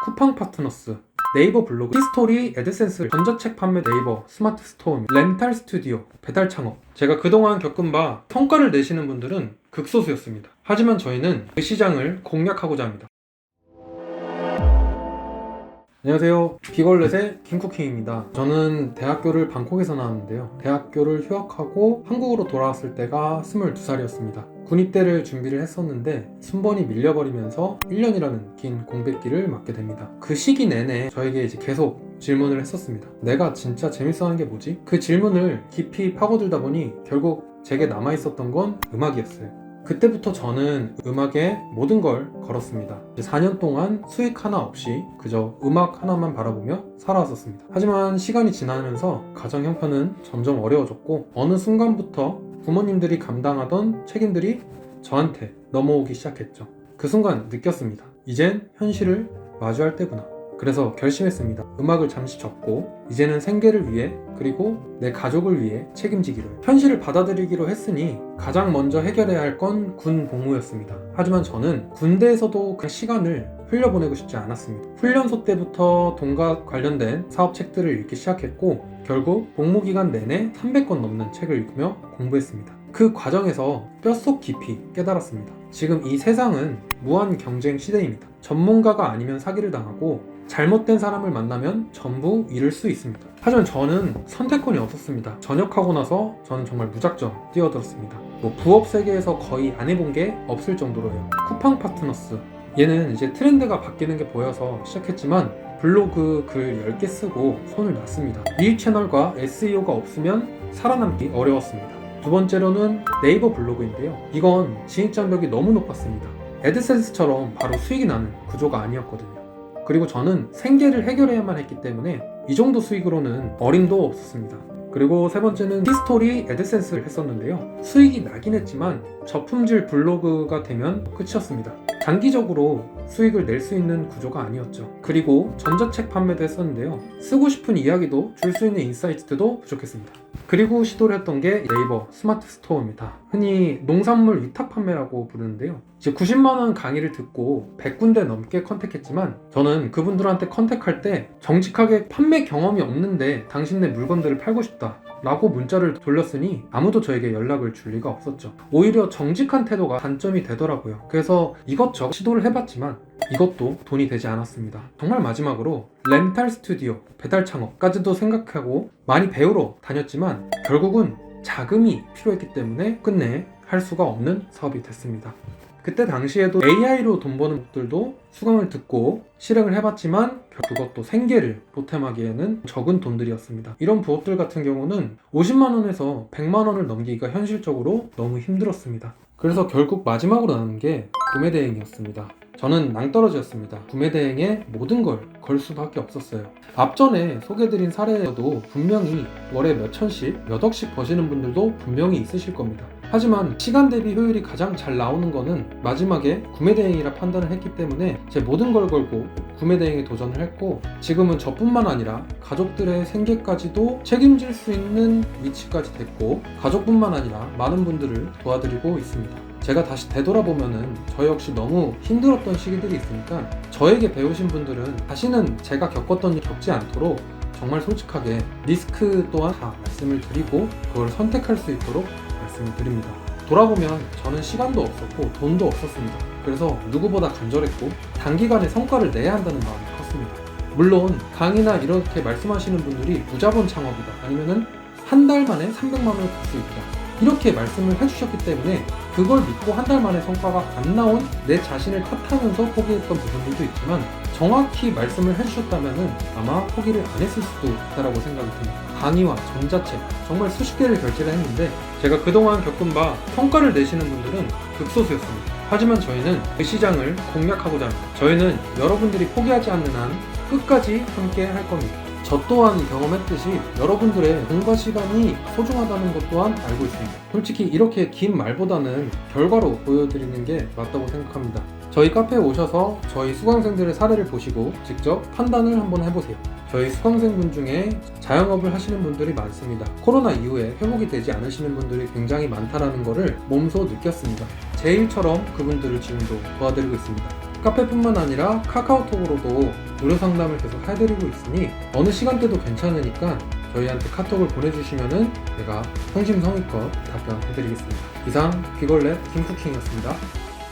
쿠팡 파트너스, 네이버 블로그, 히스토리, 애드센스, 전자책 판매, 네이버, 스마트 스토어, 렌탈 스튜디오, 배달 창업. 제가 그동안 겪은 바 성과를 내시는 분들은 극소수였습니다. 하지만 저희는 그 시장을 공략하고자 합니다. 안녕하세요. 비걸렛의 김쿠킹입니다. 저는 대학교를 방콕에서 나왔는데요. 대학교를 휴학하고 한국으로 돌아왔을 때가 22살이었습니다. 군입대를 준비를 했었는데 순번이 밀려버리면서 1년이라는 긴 공백기를 맞게 됩니다. 그 시기 내내 저에게 이제 계속 질문을 했었습니다. 내가 진짜 재밌어 하는 게 뭐지? 그 질문을 깊이 파고들다 보니 결국 제게 남아있었던 건 음악이었어요. 그때부터 저는 음악에 모든 걸 걸었습니다. 4년 동안 수익 하나 없이 그저 음악 하나만 바라보며 살아왔었습니다. 하지만 시간이 지나면서 가정 형편은 점점 어려워졌고 어느 순간부터 부모님들이 감당하던 책임들이 저한테 넘어오기 시작했죠. 그 순간 느꼈습니다. 이젠 현실을 마주할 때구나. 그래서 결심했습니다. 음악을 잠시 접고 이제는 생계를 위해 그리고 내 가족을 위해 책임지기로 현실을 받아들이기로 했으니 가장 먼저 해결해야 할 건 군 복무였습니다. 하지만 저는 군대에서도 그 시간을 흘려보내고 싶지 않았습니다. 훈련소 때부터 돈과 관련된 사업 책들을 읽기 시작했고 결국 복무기간 내내 300권 넘는 책을 읽으며 공부했습니다. 그 과정에서 뼛속 깊이 깨달았습니다. 지금 이 세상은 무한 경쟁 시대입니다. 전문가가 아니면 사기를 당하고 잘못된 사람을 만나면 전부 잃을 수 있습니다. 하지만 저는 선택권이 없었습니다. 전역하고 나서 저는 정말 무작정 뛰어들었습니다. 부업 세계에서 거의 안 해본 게 없을 정도로요. 쿠팡 파트너스, 얘는 이제 트렌드가 바뀌는 게 보여서 시작했지만 블로그 글 10개 쓰고 손을 놨습니다. 이 채널과 SEO가 없으면 살아남기 어려웠습니다. 두 번째로는 네이버 블로그인데요. 이건 진입장벽이 너무 높았습니다. 애드센스처럼 바로 수익이 나는 구조가 아니었거든요. 그리고 저는 생계를 해결해야만 했기 때문에 이 정도 수익으로는 어림도 없었습니다. 그리고 세 번째는 히스토리, 애드센스를 했었는데요. 수익이 나긴 했지만 저품질 블로그가 되면 끝이었습니다. 장기적으로 수익을 낼 수 있는 구조가 아니었죠. 그리고 전자책 판매도 했었는데요. 쓰고 싶은 이야기도 줄 수 있는 인사이트도 부족했습니다. 그리고 시도를 했던 게 네이버 스마트 스토어입니다. 흔히 농산물 위탁 판매라고 부르는데요. 이제 90만원 강의를 듣고 100군데 넘게 컨택했지만 저는 그분들한테 컨택할 때 정직하게 판매 경험이 없는데 당신네 물건들을 팔고 싶다 라고 문자를 돌렸으니 아무도 저에게 연락을 줄 리가 없었죠. 오히려 정직한 태도가 단점이 되더라고요. 그래서 이것저것 시도를 해봤지만 이것도 돈이 되지 않았습니다. 정말 마지막으로 렌탈 스튜디오, 배달 창업까지도 생각하고 많이 배우러 다녔지만 결국은 자금이 필요했기 때문에 끝내 할 수가 없는 사업이 됐습니다. 그때 당시에도 AI로 돈 버는 것들도 수강을 듣고 실행을 해봤지만 그것도 생계를 보탬하기에는 적은 돈들이었습니다. 이런 부업들 같은 경우는 50만원에서 100만원을 넘기기가 현실적으로 너무 힘들었습니다. 그래서 결국 마지막으로 남은 게 구매 대행이었습니다. 저는 낭떠러지였습니다. 구매 대행에 모든 걸 걸 수밖에 없었어요. 앞전에 소개해드린 사례에도 분명히 월에 몇 천씩, 몇 억씩 버시는 분들도 분명히 있으실 겁니다. 하지만 시간 대비 효율이 가장 잘 나오는 거는 마지막에 구매 대행이라 판단을 했기 때문에 제 모든 걸 걸고 구매 대행에 도전을 했고 지금은 저뿐만 아니라 가족들의 생계까지도 책임질 수 있는 위치까지 됐고 가족뿐만 아니라 많은 분들을 도와드리고 있습니다. 제가 다시 되돌아보면은 저 역시 너무 힘들었던 시기들이 있으니까 저에게 배우신 분들은 다시는 제가 겪었던 일 겪지 않도록 정말 솔직하게 리스크 또한 다 말씀을 드리고 그걸 선택할 수 있도록 말씀을 드립니다. 돌아보면 저는 시간도 없었고 돈도 없었습니다. 그래서 누구보다 간절했고 단기간에 성과를 내야 한다는 마음이 컸습니다. 물론 강의나 이렇게 말씀하시는 분들이 무자본 창업이다 아니면은 한 달 만에 300만 원을 벌 수 있다 이렇게 말씀을 해주셨기 때문에 그걸 믿고 한 달 만에 성과가 안 나온 내 자신을 탓하면서 포기했던 부분들도 있지만 정확히 말씀을 해주셨다면 아마 포기를 안 했을 수도 있다고 생각이 듭니다. 강의와 전자책 정말 수십 개를 결제를 했는데 제가 그동안 겪은 바 성과를 내시는 분들은 극소수였습니다. 하지만 저희는 그 시장을 공략하고자 합니다. 저희는 여러분들이 포기하지 않는 한 끝까지 함께 할 겁니다. 저 또한 경험했듯이 여러분들의 돈과 시간이 소중하다는 것 또한 알고 있습니다. 솔직히 이렇게 긴 말보다는 결과로 보여드리는 게 맞다고 생각합니다. 저희 카페에 오셔서 저희 수강생들의 사례를 보시고 직접 판단을 한번 해보세요. 저희 수강생분 중에 자영업을 하시는 분들이 많습니다. 코로나 이후에 회복이 되지 않으시는 분들이 굉장히 많다는 것을 몸소 느꼈습니다. 제 일처럼 그분들을 지금도 도와드리고 있습니다. 카페뿐만 아니라 카카오톡으로도 무료 상담을 계속 해드리고 있으니 어느 시간대도 괜찮으니까 저희한테 카톡을 보내주시면은 제가 성심성의껏 답변해드리겠습니다. 이상 비걸랩 김쿠킹이었습니다.